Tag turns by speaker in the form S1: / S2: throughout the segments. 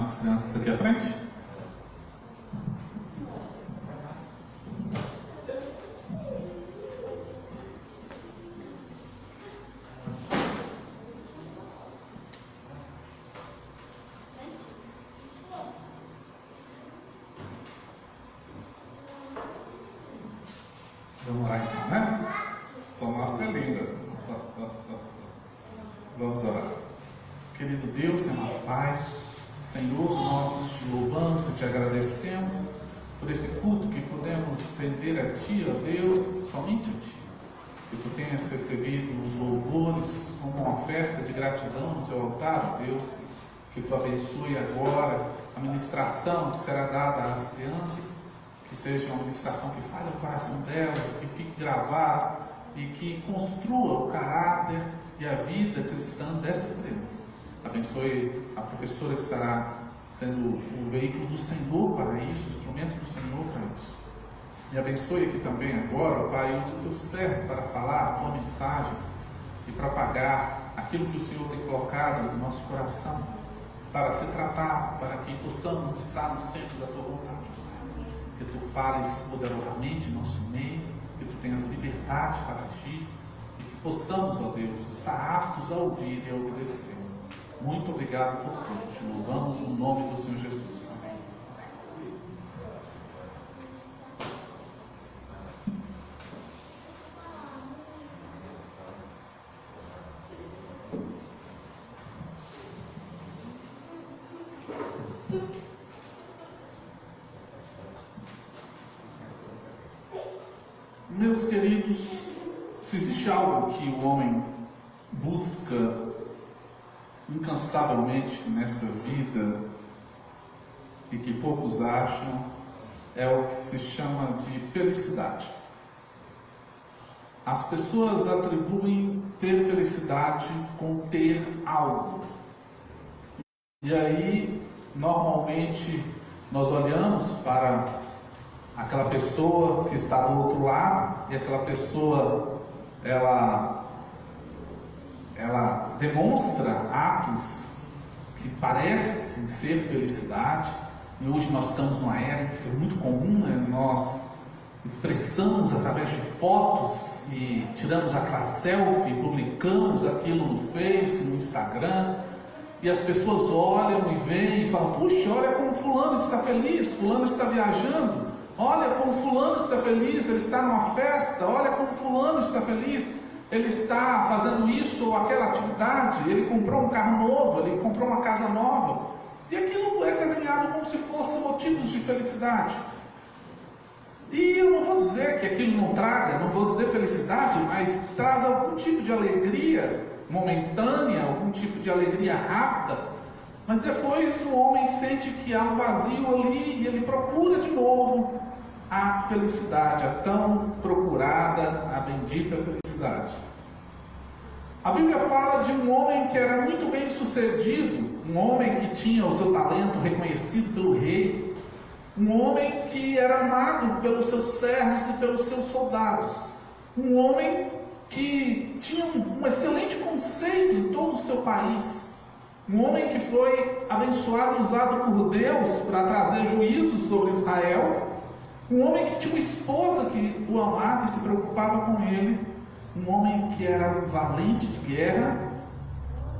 S1: chamar as crianças aqui à frente. Vamos lá então, né? Só máscara linda. Vamos orar. Querido Deus, amado Pai, Senhor, nós te louvamos e te agradecemos por esse culto que podemos estender a Ti, ó Deus, somente a Ti. Que Tu tenhas recebido os louvores como uma oferta de gratidão no Teu altar, ó Deus. Que Tu abençoe agora a ministração que será dada às crianças, que seja uma ministração que fale o coração delas, que fique gravado e que construa o caráter e a vida cristã dessas crianças. Abençoe a professora que estará sendo o veículo do Senhor para isso, o instrumento do Senhor para isso. E abençoe aqui também agora, Pai, use o Teu servo para falar a Tua mensagem e propagar aquilo que o Senhor tem colocado no nosso coração para ser tratado, para que possamos estar no centro da Tua vontade, Pai. Que Tu fales poderosamente em nosso meio, que Tu tenhas liberdade para agir e que possamos, ó Deus, estar aptos a ouvir e a obedecer. Muito obrigado por tudo. Te louvamos no nome do Senhor Jesus. Amém. Meus queridos, se existe algo que o homem busca incansavelmente nessa vida e que poucos acham, é o que se chama de felicidade. As pessoas atribuem ter felicidade com ter algo. E aí, normalmente, nós olhamos para aquela pessoa que está do outro lado, e aquela pessoa, ela demonstra atos que parecem ser felicidade. E hoje nós estamos numa era que isso é muito comum, né? Nós expressamos através de fotos e tiramos aquela selfie, publicamos aquilo no Face, no Instagram, e as pessoas olham e veem e falam: puxa, olha como fulano está feliz, fulano está viajando, olha como fulano está feliz, ele está numa festa, olha como fulano está feliz, ele está fazendo isso ou aquela atividade, ele comprou um carro novo, ele comprou uma casa nova. E aquilo é desenhado como se fossem motivos de felicidade. E eu não vou dizer que aquilo não traga, não vou dizer felicidade, mas traz algum tipo de alegria momentânea, algum tipo de alegria rápida. Mas depois o homem sente que há um vazio ali e ele procura de novo a felicidade, a tão procurada, a bendita felicidade. A Bíblia fala de um homem que era muito bem sucedido, um homem que tinha o seu talento reconhecido pelo rei, um homem que era amado pelos seus servos e pelos seus soldados, um homem que tinha um excelente conceito em todo o seu país, um homem que foi abençoado e usado por Deus para trazer juízo sobre Israel, um homem que tinha uma esposa que o amava e se preocupava com ele, um homem que era um valente de guerra.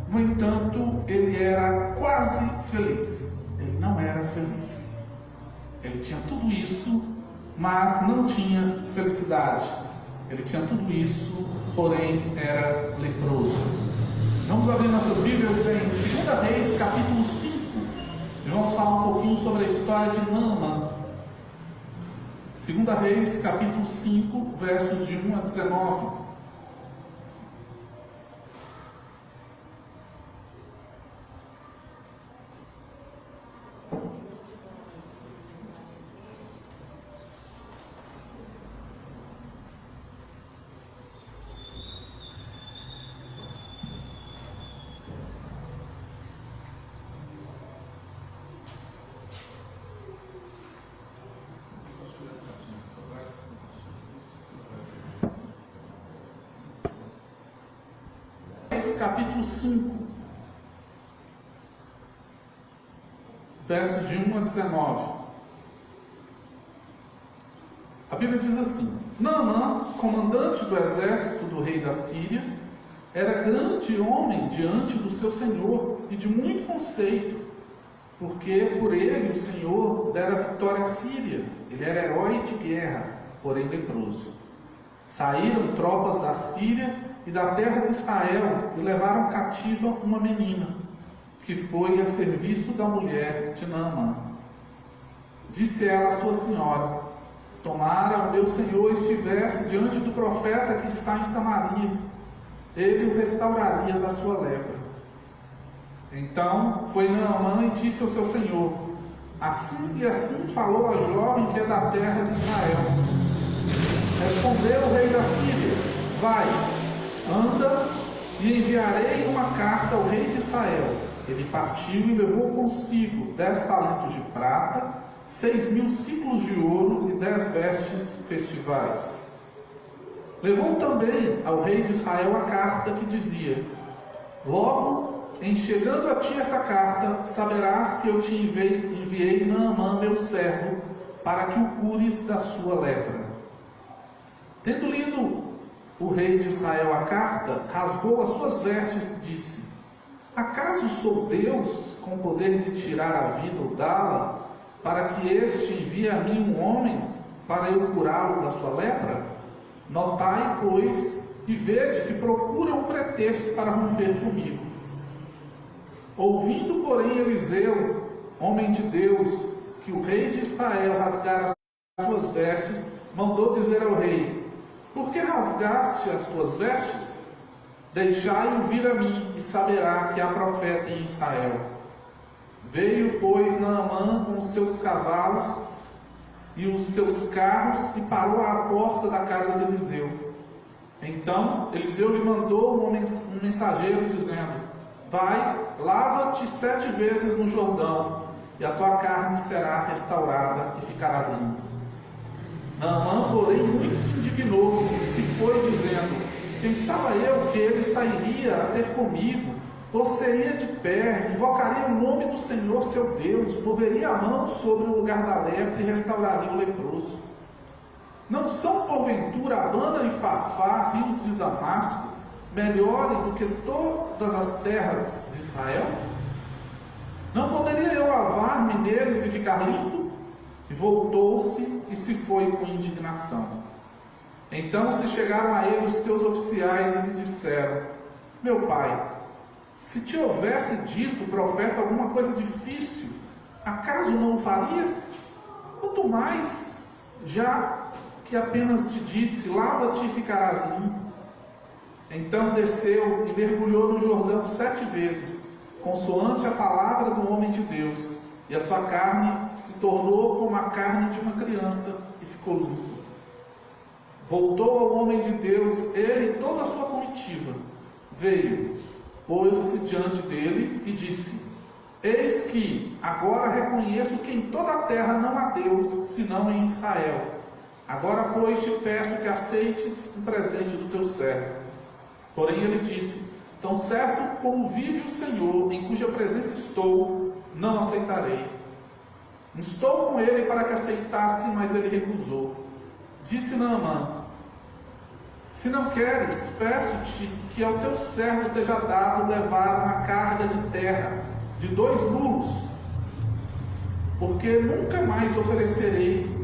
S1: No entanto, ele era quase feliz. Ele não era feliz. Ele tinha tudo isso, mas não tinha felicidade. Ele tinha tudo isso, porém era leproso. Vamos abrir nossas Bíblias em 2 Reis, capítulo 5. E vamos falar um pouquinho sobre a história de Naamã. 2 Reis, capítulo 5, versos de 1 a 19. Capítulo 5. versos de 1 a 19. A Bíblia diz assim: Naamã, comandante do exército do rei da Síria, era grande homem diante do seu senhor e de muito conceito, porque por ele o Senhor dera vitória à Síria. Ele era herói de guerra, porém leproso. Saíram tropas da Síria e da terra de Israel e levaram cativa uma menina, que foi a serviço da mulher de Naamã. Disse ela à sua senhora: tomara o meu senhor estivesse diante do profeta que está em Samaria, ele o restauraria da sua lepra. Então foi Naamã e disse ao seu senhor: assim falou a jovem que é da terra de Israel. Respondeu o rei da Síria: vai, anda, e enviarei uma carta ao rei de Israel. Ele partiu e levou consigo 10 talentos de prata, 6.000 ciclos de ouro e 10 vestes festivais. Levou também ao rei de Israel a carta que dizia: logo, em chegando a ti essa carta, saberás que eu te enviei Naamã, meu servo, para que o cures da sua lepra. Tendo lido o rei de Israel a carta, rasgou as suas vestes e disse: acaso sou Deus com poder de tirar a vida ou dá-la, para que este envie a mim um homem para eu curá-lo da sua lepra? Notai, pois, e vede que procura um pretexto para romper comigo. Ouvindo, porém, Eliseu, homem de Deus, que o rei de Israel rasgara as suas vestes, mandou dizer ao rei: por que rasgaste as tuas vestes? Deixai-o vir a mim, e saberá que há profeta em Israel. Veio, pois, Naamã com os seus cavalos e os seus carros, e parou à porta da casa de Eliseu. Então Eliseu lhe mandou um mensageiro, dizendo: vai, lava-te 7 vezes no Jordão, e a tua carne será restaurada, e ficarás limpo. Naamã, porém, muito se indignou, e se foi, dizendo: pensava eu que ele sairia a ter comigo, por-se-ia de pé, invocaria o nome do Senhor seu Deus, moveria a mão sobre o lugar da lepra e restauraria o leproso. Não são porventura Abana e Farfar, rios de Damasco, melhores do que todas as terras de Israel? Não poderia eu lavar-me neles e ficar limpo? E voltou-se e se foi com indignação. Então se chegaram a ele os seus oficiais e lhe disseram: meu pai, se te houvesse dito o profeta alguma coisa difícil, acaso não o farias? Quanto mais, já que apenas te disse: lava-te e ficarás limpo. Então desceu e mergulhou no Jordão 7 vezes, consoante a palavra do homem de Deus, e a sua carne se tornou como a carne de uma criança, e ficou limpo. Voltou ao homem de Deus, ele e toda a sua comitiva. Veio, pôs-se diante dele e disse: eis que agora reconheço que em toda a terra não há Deus, senão em Israel. Agora, pois, te peço que aceites um presente do teu servo. Porém ele disse: tão certo como vive o Senhor, em cuja presença estou, não aceitarei. Estou com ele para que aceitasse, mas ele recusou. Disse Naamã: se não queres, peço-te que ao teu servo seja dado levar uma carga de terra de 2 mulos, porque nunca mais oferecerei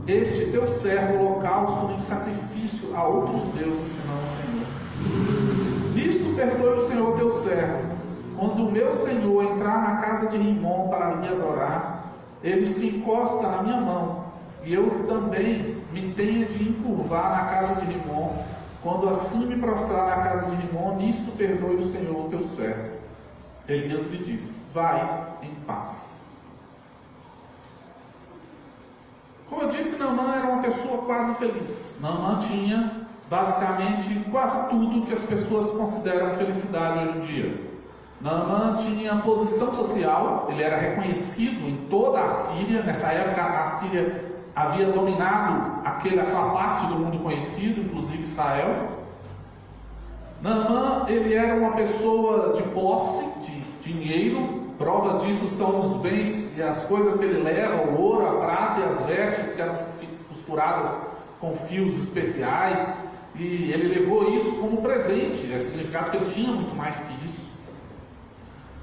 S1: este teu servo holocausto nem sacrifício a outros deuses senão o Senhor. Nisto perdoe o Senhor teu servo. Quando o meu senhor entrar na casa de Rimom para lhe adorar, ele se encosta na minha mão, e eu também me tenha de encurvar na casa de Rimom. Quando assim me prostrar na casa de Rimom, nisto perdoe o Senhor teu servo. Elias lhe disse: vai em paz. Como eu disse, Naamã era uma pessoa quase feliz. Naamã tinha basicamente quase tudo que as pessoas consideram felicidade hoje em dia. Naamã tinha posição social, ele era reconhecido em toda a Síria. Nessa época a Síria havia dominado aquela parte do mundo conhecido, inclusive Israel. Naamã, ele era uma pessoa de posse, de dinheiro, Prova disso são os bens e as coisas que ele leva, o ouro, a prata e as vestes que eram costuradas com fios especiais. E ele levou isso como presente, é significado que ele tinha muito mais que isso.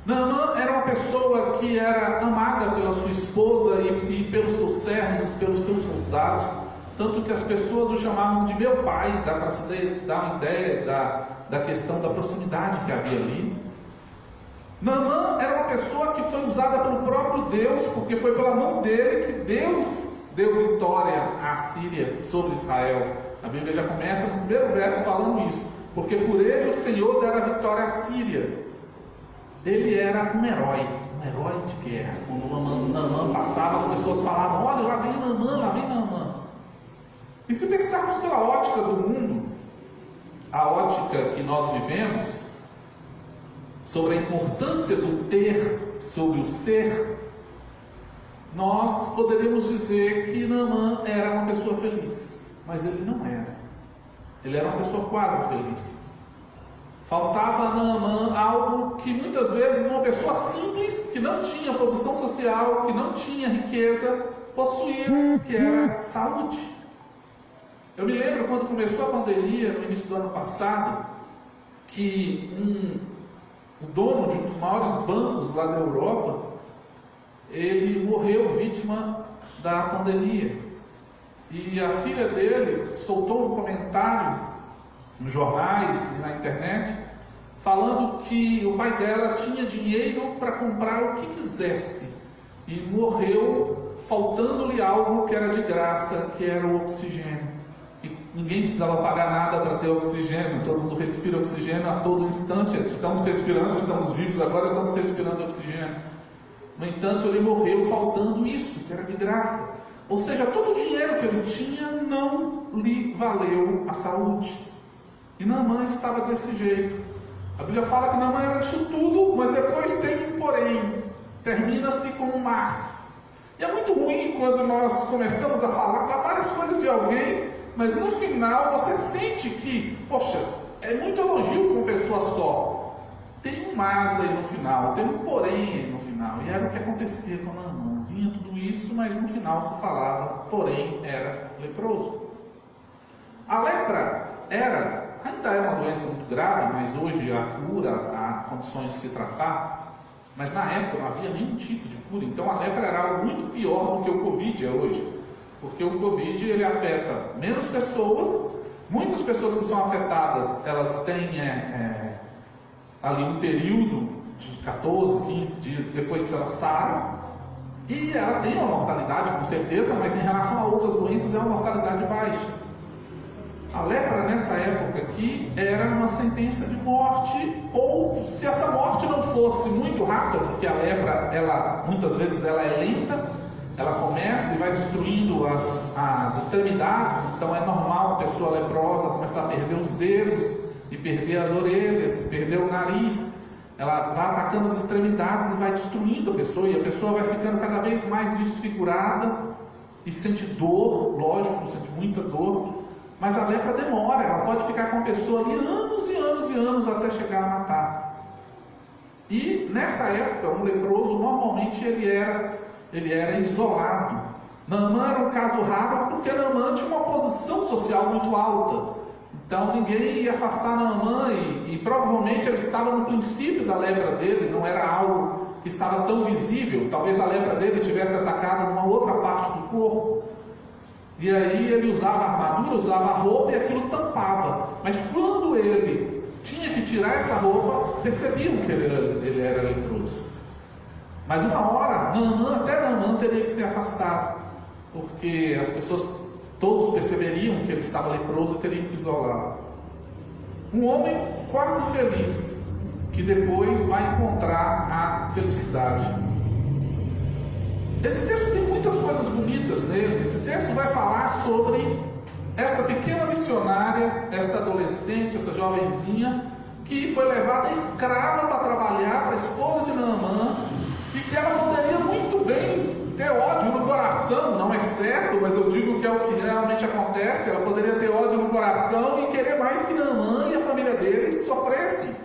S1: Naamã era uma pessoa que era amada pela sua esposa e pelos seus servos e pelos seus soldados, tanto que as pessoas o chamavam de meu pai. Dá para se dar uma ideia da questão da proximidade que havia ali. Naamã era uma pessoa que foi usada pelo próprio Deus, porque foi pela mão dele que Deus deu vitória à Síria sobre Israel. A Bíblia já começa no primeiro verso falando isso, porque por ele o Senhor dera vitória à Síria. Ele era um herói de guerra. Quando Naamã passava, as pessoas falavam: olha, lá vem Naamã, lá vem Naamã. E se pensarmos pela ótica do mundo, a ótica que nós vivemos, sobre a importância do ter sobre o ser, nós poderíamos dizer que Naamã era uma pessoa feliz, mas ele não era. Ele era uma pessoa quase feliz. Faltava a Naamã algo que muitas vezes uma pessoa simples, que não tinha posição social, que não tinha riqueza, possuía, que era saúde. Eu me lembro quando começou a pandemia, no início do ano passado, que o dono de um dos maiores bancos lá da Europa, ele morreu vítima da pandemia. E a filha dele soltou um comentário nos jornais e na internet, falando que o pai dela tinha dinheiro para comprar o que quisesse, e morreu faltando-lhe algo que era de graça, que era o oxigênio. Que ninguém precisava pagar nada para ter oxigênio, todo mundo respira oxigênio a todo instante. Estamos respirando, estamos vivos, agora estamos respirando oxigênio. No entanto, ele morreu faltando isso, que era de graça. Ou seja, todo o dinheiro que ele tinha não lhe valeu a saúde. E Naamã estava desse jeito. A Bíblia fala que Naamã era disso tudo, mas depois tem um porém. Termina-se com um mas. E é muito ruim quando nós começamos a falar várias coisas de alguém, mas no final você sente que, poxa, é muito elogio para uma pessoa só. Tem um mas aí no final, tem um porém aí no final. E era o que acontecia com Naamã. Vinha tudo isso, mas no final se falava, porém era leproso. A lepra ainda é uma doença muito grave, mas hoje há cura, há condições de se tratar. Mas na época não havia nenhum tipo de cura. Então a lepra era algo muito pior do que o Covid é hoje. Porque o Covid ele afeta menos pessoas. Muitas pessoas que são afetadas, elas têm ali um período de 14, 15 dias, depois elas saram. E ela tem uma mortalidade, com certeza, mas em relação a outras doenças é uma mortalidade baixa. A lepra nessa época aqui era uma sentença de morte, ou se essa morte não fosse muito rápida, porque a lepra, muitas vezes ela é lenta, ela começa e vai destruindo as extremidades. Então é normal a pessoa leprosa começar a perder os dedos, e perder as orelhas, e perder o nariz. Ela vai atacando as extremidades e vai destruindo a pessoa, e a pessoa vai ficando cada vez mais desfigurada, e sente dor, lógico, sente muita dor. Mas a lepra demora, ela pode ficar com a pessoa ali anos e anos e anos até chegar a matar. E nessa época, um leproso normalmente ele era isolado. Naamã era um caso raro porque Naamã tinha uma posição social muito alta. Então ninguém ia afastar Naamã e provavelmente ele estava no princípio da lepra dele, não era algo que estava tão visível. Talvez a lepra dele tivesse atacado uma outra parte do corpo. E aí ele usava a armadura, usava a roupa e aquilo tampava. Mas quando ele tinha que tirar essa roupa, percebiam que ele era leproso. Mas uma hora, até Naamã teria que ser afastado, porque as pessoas, todos perceberiam que ele estava leproso e teriam que isolá-lo. Um homem quase feliz, que depois vai encontrar a felicidade. Esse texto tem muitas coisas bonitas nele. Esse texto vai falar sobre essa pequena missionária, essa adolescente, essa jovenzinha, que foi levada escrava para trabalhar para a esposa de Naamã, e que ela poderia muito bem ter ódio no coração, não é certo, mas eu digo que é o que geralmente acontece. Ela poderia ter ódio no coração e querer mais que Naamã e a família dele sofressem.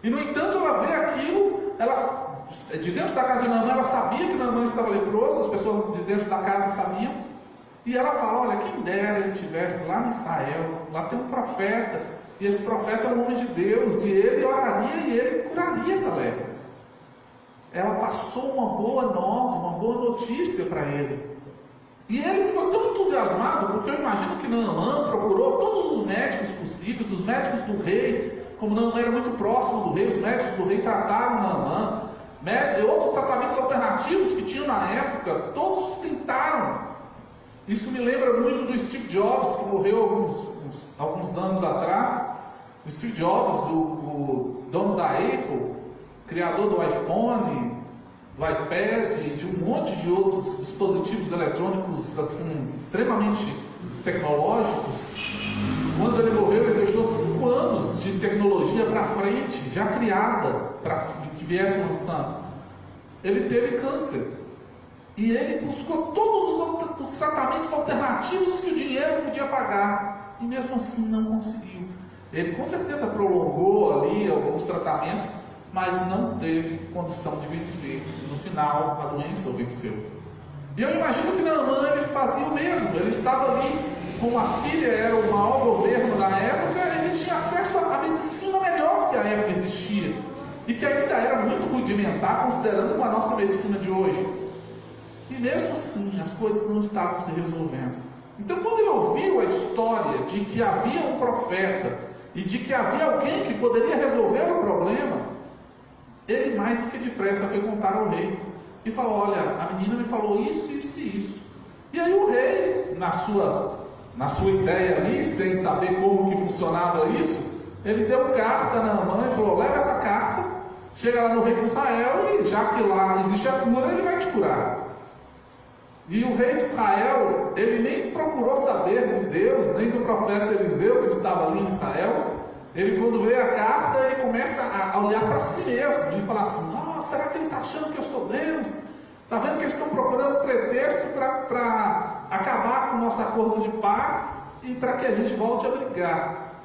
S1: E no entanto ela vê aquilo, ela de dentro da casa de Naamã, ela sabia que Naamã estava leproso, as pessoas de dentro da casa sabiam, e ela fala: olha, quem dera ele tivesse lá em Israel, lá tem um profeta, e esse profeta é um homem de Deus, e ele oraria e ele curaria essa lepra. Ela passou uma boa nova, uma boa notícia para ele. E ele ficou tão entusiasmado, porque eu imagino que Naamã procurou todos os médicos possíveis, os médicos do rei, como Naamã era muito próximo do rei, os médicos do rei trataram Naamã, outros tratamentos alternativos que tinham na época, todos tentaram. Isso me lembra muito do Steve Jobs, que morreu alguns anos atrás. O Steve Jobs, o dono da Apple, criador do iPhone, do iPad, de um monte de outros dispositivos eletrônicos assim, extremamente tecnológicos. Quando ele morreu, ele deixou 5 anos de tecnologia para frente, já criada, para que viesse lançando. Ele teve câncer. E ele buscou todos os tratamentos alternativos que o dinheiro podia pagar. E mesmo assim não conseguiu. Ele com certeza prolongou ali alguns tratamentos, mas não teve condição de vencer. No final, a doença o venceu. E eu imagino que Naamã ele fazia o mesmo. Ele estava ali, como a Síria era o maior governo da época, ele tinha acesso à medicina melhor que a época existia. E que ainda era muito rudimentar, considerando com a nossa medicina de hoje. E mesmo assim, as coisas não estavam se resolvendo. Então, quando ele ouviu a história de que havia um profeta e de que havia alguém que poderia resolver o problema, ele mais do que depressa foi contar ao rei. E falou: olha, a menina me falou isso, isso e isso. E aí o rei, na sua ideia ali, sem saber como que funcionava isso, ele deu carta a Naamã e falou: leva essa carta, chega lá no rei de Israel e já que lá existe a cura, ele vai te curar. E o rei de Israel, ele nem procurou saber de Deus, nem do profeta Eliseu que estava ali em Israel. Ele, quando vê a carta, ele começa a olhar para si mesmo e falar assim: nossa, será que ele está achando que eu sou Deus? Está vendo que eles estão procurando pretexto para acabar com o nosso acordo de paz e para que a gente volte a brigar.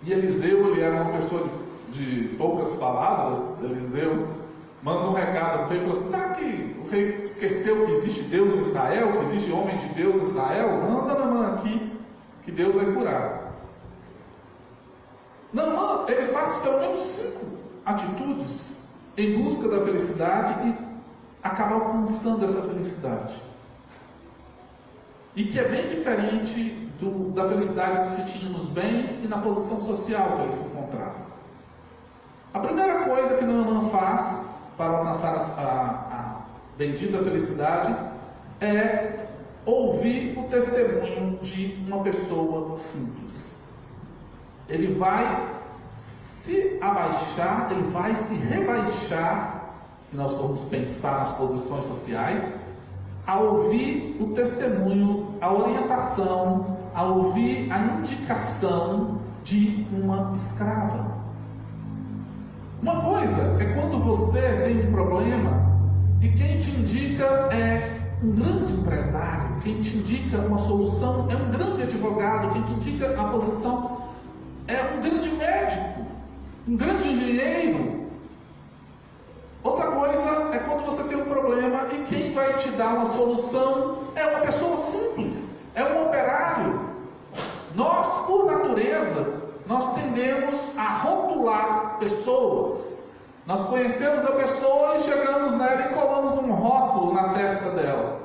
S1: E Eliseu, ele era uma pessoa de poucas palavras. Eliseu manda um recado para o rei e fala assim: será que o rei esqueceu que existe Deus em Israel, que existe homem de Deus em Israel? Manda Naamã aqui, que Deus vai curar. Naamã, ele faz pelo menos 5 atitudes em busca da felicidade e acaba alcançando essa felicidade. E que é bem diferente da felicidade que se tinha nos bens e na posição social que ele se encontrava. A primeira coisa que Naamã faz para alcançar a bendita felicidade é ouvir o testemunho de uma pessoa simples. Ele vai se abaixar, ele vai se rebaixar, se nós formos pensar nas posições sociais, a ouvir o testemunho, a orientação, a ouvir a indicação de uma escrava. Uma coisa é quando você tem um problema e quem te indica é um grande empresário, quem te indica uma solução é um grande advogado, quem te indica a posição é um grande médico, um grande engenheiro. Outra coisa é quando você tem um problema e quem vai te dar uma solução é uma pessoa simples, é um operário. Nós, por natureza, nós tendemos a rotular pessoas. Nós conhecemos a pessoa e chegamos nela e colamos um rótulo na testa dela.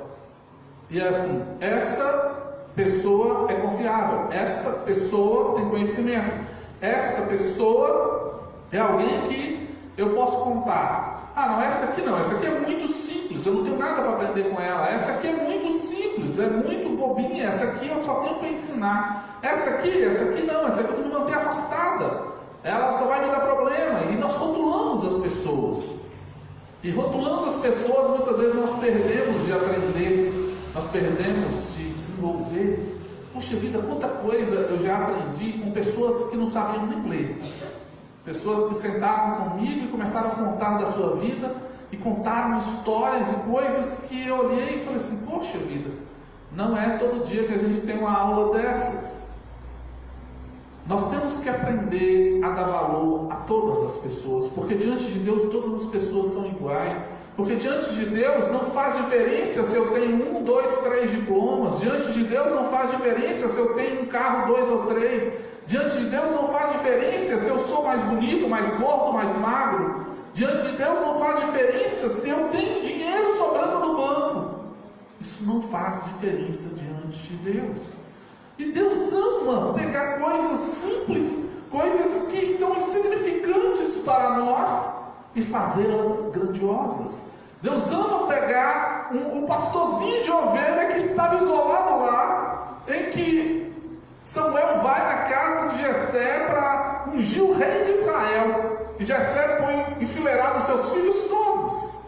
S1: E é assim: esta pessoa é confiável, esta pessoa tem conhecimento, esta pessoa é alguém que eu posso contar. Ah, não, essa aqui não, essa aqui é muito simples, eu não tenho nada para aprender com ela. Essa aqui é muito simples, é muito bobinha, essa aqui eu só tenho para ensinar. Essa aqui não, essa aqui eu tenho que manter afastada, ela só vai me dar problema. E nós rotulamos as pessoas, e rotulando as pessoas muitas vezes nós perdemos de aprender, nós perdemos de desenvolver. Puxa vida, quanta coisa eu já aprendi com pessoas que não sabiam nem ler. Pessoas que sentaram comigo e começaram a contar da sua vida, e contaram histórias e coisas que eu olhei e falei assim: poxa vida, não é todo dia que a gente tem uma aula dessas. Nós temos que aprender a dar valor a todas as pessoas, porque diante de Deus todas as pessoas são iguais. Porque diante de Deus não faz diferença se eu tenho 1, 2, 3 diplomas. Diante de Deus não faz diferença se eu tenho um carro, 2 ou 3. Diante de Deus não faz diferença se eu sou mais bonito, mais gordo, mais magro. Diante de Deus não faz diferença se eu tenho dinheiro sobrando no banco. Isso não faz diferença diante de Deus. E Deus ama pegar coisas simples, coisas que são insignificantes para nós, e fazê-las grandiosas. Deus ama pegar um pastorzinho de ovelha que estava isolado lá, em que Samuel vai na casa de Jessé para ungir o rei de Israel, e Jessé põe enfileirado seus filhos todos,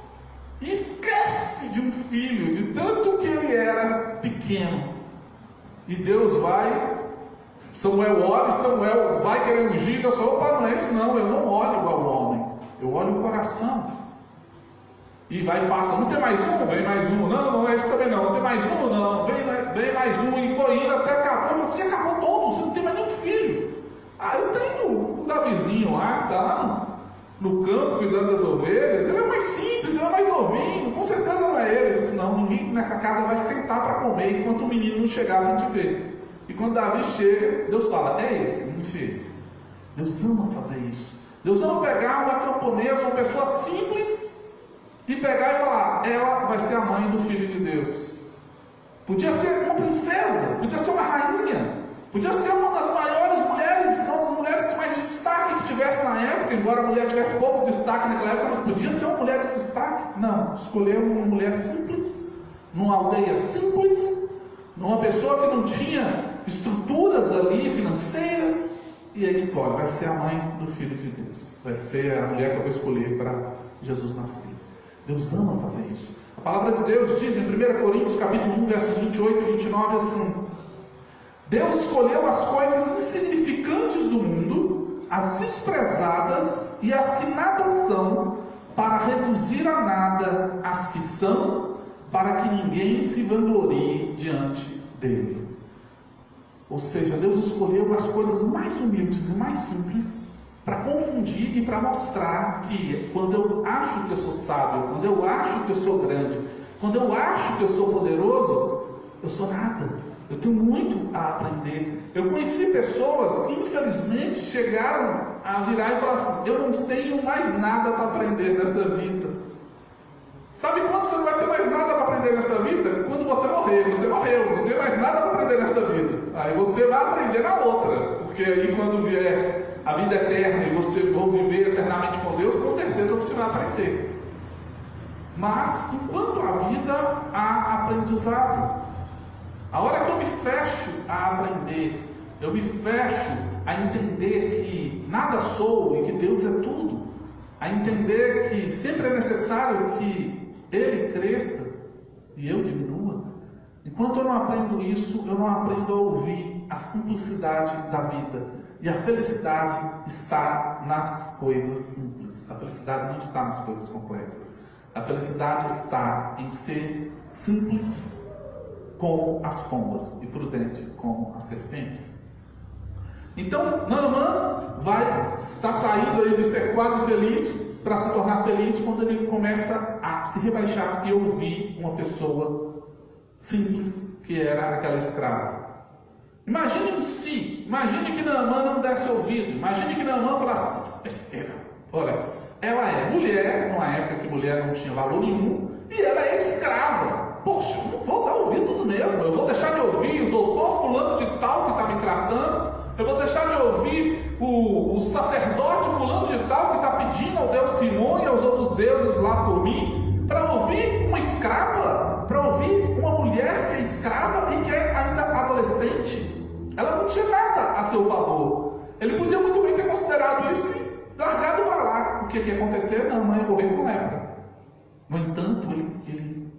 S1: e esquece de um filho, de tanto que ele era pequeno. E Deus vai, Samuel olha, e Samuel vai querer ungir, Deus fala: opa, não é esse não, eu não olho igual o homem, eu olho o coração. E vai e passa: não tem mais um? Vem mais um. Não, esse também não. Não tem mais um? Não. Vem mais um. E foi indo até acabar. Eu falei assim: acabou todos, você não tem mais nenhum filho. Ah, eu tenho o Davizinho lá, que está lá no campo cuidando das ovelhas. Ele é mais simples, ele é mais novinho. Com certeza não é ele. Eu falei assim: não, ninguém nessa casa vai sentar para comer enquanto o menino não chegar, a gente vê. E quando Davi chega, Deus fala: é esse, não é esse. Deus ama fazer isso. Deus ama pegar uma camponesa, uma pessoa simples, e pegar e falar: ela vai ser a mãe do Filho de Deus. Podia ser uma princesa, podia ser uma rainha, podia ser uma das maiores mulheres, são as mulheres que mais destaque que tivesse na época, embora a mulher tivesse pouco destaque naquela época, mas podia ser uma mulher de destaque. Não, escolheu uma mulher simples, numa aldeia simples, numa pessoa que não tinha estruturas ali financeiras, e aí escolhe: vai ser a mãe do Filho de Deus, vai ser a mulher que eu vou escolher para Jesus nascer. Deus ama fazer isso. A palavra de Deus diz em 1 Coríntios capítulo 1, versos 28 e 29 assim: Deus escolheu as coisas insignificantes do mundo, as desprezadas e as que nada são, para reduzir a nada as que são, para que ninguém se vanglorie diante dele. Ou seja, Deus escolheu as coisas mais humildes e mais simples para confundir e para mostrar que quando eu acho que eu sou sábio, quando eu acho que eu sou grande, quando eu acho que eu sou poderoso, eu sou nada. Eu tenho muito a aprender. Eu conheci pessoas que infelizmente chegaram a virar e falar assim: eu não tenho mais nada para aprender nessa vida. Sabe quando você não vai ter mais nada para aprender nessa vida? Quando você morrer. Você morreu, não tem mais nada para aprender nessa vida. Aí você vai aprender na outra, porque aí quando vier a vida eterna e você for viver eternamente com Deus, com certeza você vai aprender. Mas enquanto a vida, há aprendizado. A hora que eu me fecho a aprender, eu me fecho a entender que nada sou e que Deus é tudo, a entender que sempre é necessário que Ele cresça e eu diminua. Enquanto eu não aprendo isso, eu não aprendo a ouvir a simplicidade da vida. E a felicidade está nas coisas simples. A felicidade não está nas coisas complexas. A felicidade está em ser simples como as pombas e prudente como as serpentes. Então, Naamã está saindo aí de ser quase feliz para se tornar feliz quando ele começa a se rebaixar e ouvir uma pessoa simples que era aquela escrava. Imagine que Naamã não desse ouvido. Imagine que Naamã falasse assim: besteira, olha, ela é mulher, numa época que mulher não tinha valor nenhum, e ela é escrava. Poxa, não vou dar ouvidos mesmo. Eu vou deixar de ouvir o doutor fulano de tal que está me tratando. Eu vou deixar de ouvir o sacerdote fulano de tal que está pedindo ao Deus Timon e aos outros deuses lá por mim, para ouvir uma escrava, para ouvir uma mulher que é escrava e que é ainda adolescente. Ela não tinha nada a seu favor. Ele podia muito bem ter considerado isso e largado para lá. O que ia acontecer? Não, mãe, eu morri com lepra. No entanto, ele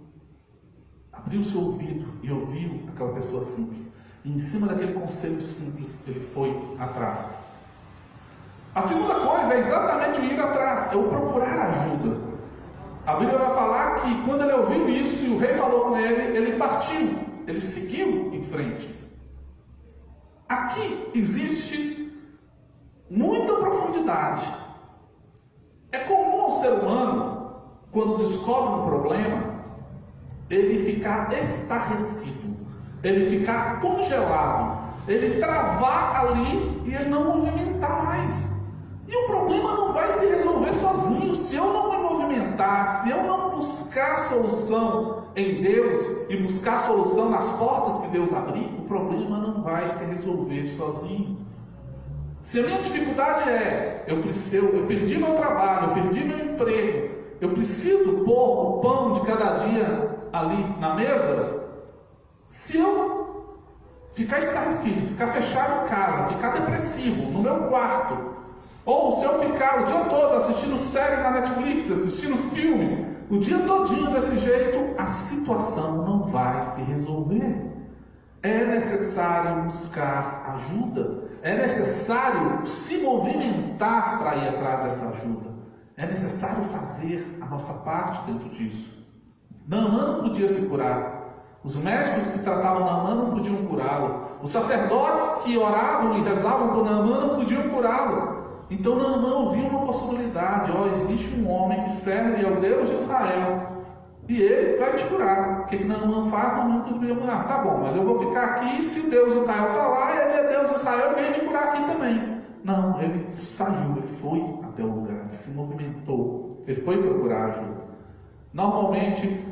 S1: abriu seu ouvido e ouviu aquela pessoa simples. E em cima daquele conselho simples, ele foi atrás. A segunda coisa é exatamente o ir atrás, é o procurar ajuda. A Bíblia vai falar que quando ele ouviu isso e o rei falou com ele, ele partiu, ele seguiu em frente. Aqui existe muita profundidade. É comum ao ser humano, quando descobre um problema, ele ficar estarrecido, ele ficar congelado, ele travar ali e ele não movimentar mais. E o problema não vai se resolver sozinho. Se eu não me movimentar, se eu não buscar solução em Deus e buscar solução nas portas que Deus abrir, o problema não vai se resolver sozinho. Se a minha dificuldade é, eu perdi meu trabalho, eu perdi meu emprego, eu preciso pôr o pão de cada dia ali na mesa, se eu ficar estarrecido, ficar fechado em casa, ficar depressivo no meu quarto, ou se eu ficar o dia todo assistindo série na Netflix, assistindo filme, o dia todinho desse jeito, a situação não vai se resolver. É necessário buscar ajuda, é necessário se movimentar para ir atrás dessa ajuda, é necessário fazer a nossa parte dentro disso. Naamã não podia se curar. Os médicos que tratavam Naamã não podiam curá-lo. Os sacerdotes que oravam e rezavam por Naamã não podiam curá-lo. Então Naamã ouviu uma possibilidade. Existe um homem que serve ao Deus de Israel e ele vai te curar. O que Naamã faz? Naamã podia curar. Tá bom, mas eu vou ficar aqui. Se o Deus de Israel está lá, ele é Deus de Israel, vem me curar aqui também. Não, ele saiu, ele foi até o lugar, ele se movimentou, ele foi procurar ajuda. Normalmente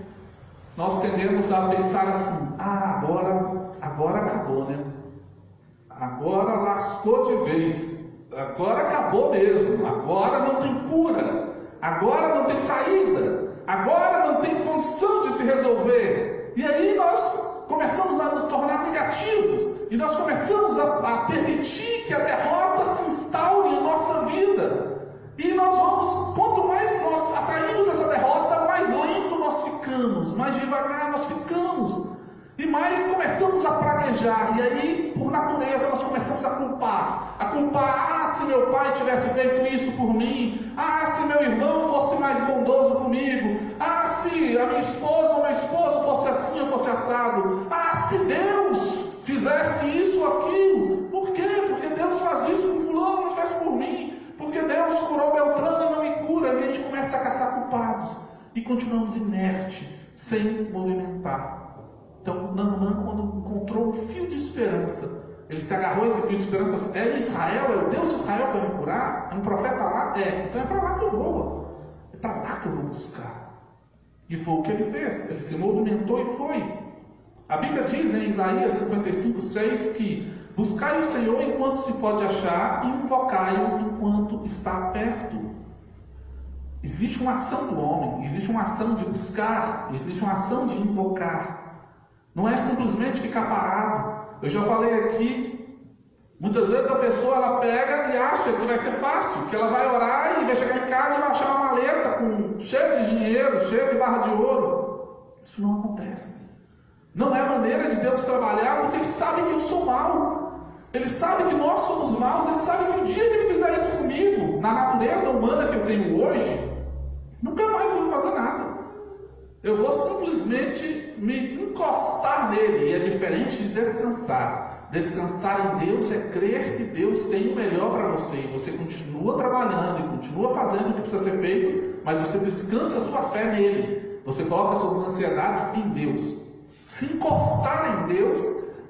S1: nós tendemos a pensar assim: agora acabou, né? Agora lascou de vez. Agora acabou mesmo. Agora não tem cura. Agora não tem saída. Agora não tem condição de se resolver. E aí nós começamos a nos tornar negativos. E nós começamos a permitir que a derrota se instaure em nossa vida. E nós vamos, quanto mais nós atraímos essa derrota, mais lento nós ficamos, mais devagar nós ficamos, e mais começamos a praguejar. E aí, por natureza, nós começamos a culpar, se meu pai tivesse feito isso por mim, se meu irmão fosse mais bondoso comigo, se a minha esposa ou meu esposo fosse assim ou fosse assado, se Deus fizesse isso ou aquilo. Por quê? Porque Deus faz isso com fulano, não faz por mim. Porque Deus curou Beltrano e não me cura. E a gente começa a caçar culpados e continuamos inertes, sem movimentar. Então Naamã, quando encontrou um fio de esperança, ele se agarrou a esse fio de esperança e falou assim: é Israel, é o Deus de Israel que vai me curar? É um profeta lá? Então é para lá que eu vou. É para lá que eu vou buscar. E foi o que ele fez. Ele se movimentou e foi. A Bíblia diz em Isaías 55:6 que buscai o Senhor enquanto se pode achar e invocai-o enquanto está perto. Existe uma ação do homem, existe uma ação de buscar, existe uma ação de invocar. Não é simplesmente ficar parado. Eu já falei aqui, muitas vezes a pessoa ela pega e acha que vai ser fácil, que ela vai orar e vai chegar em casa e vai achar uma maleta cheia de dinheiro, cheia de barra de ouro. Isso não acontece. Não é maneira de Deus trabalhar, porque Ele sabe que eu sou mau. Ele sabe que nós somos maus. Ele sabe que o dia que Ele fizer isso comigo, na natureza humana que eu tenho hoje, nunca mais eu vou fazer nada. Eu vou simplesmente me encostar nele. E é diferente de descansar. Descansar em Deus é crer que Deus tem o melhor para você. E você continua trabalhando e continua fazendo o que precisa ser feito, mas você descansa a sua fé nele. Você coloca suas ansiedades em Deus. Se encostar em Deus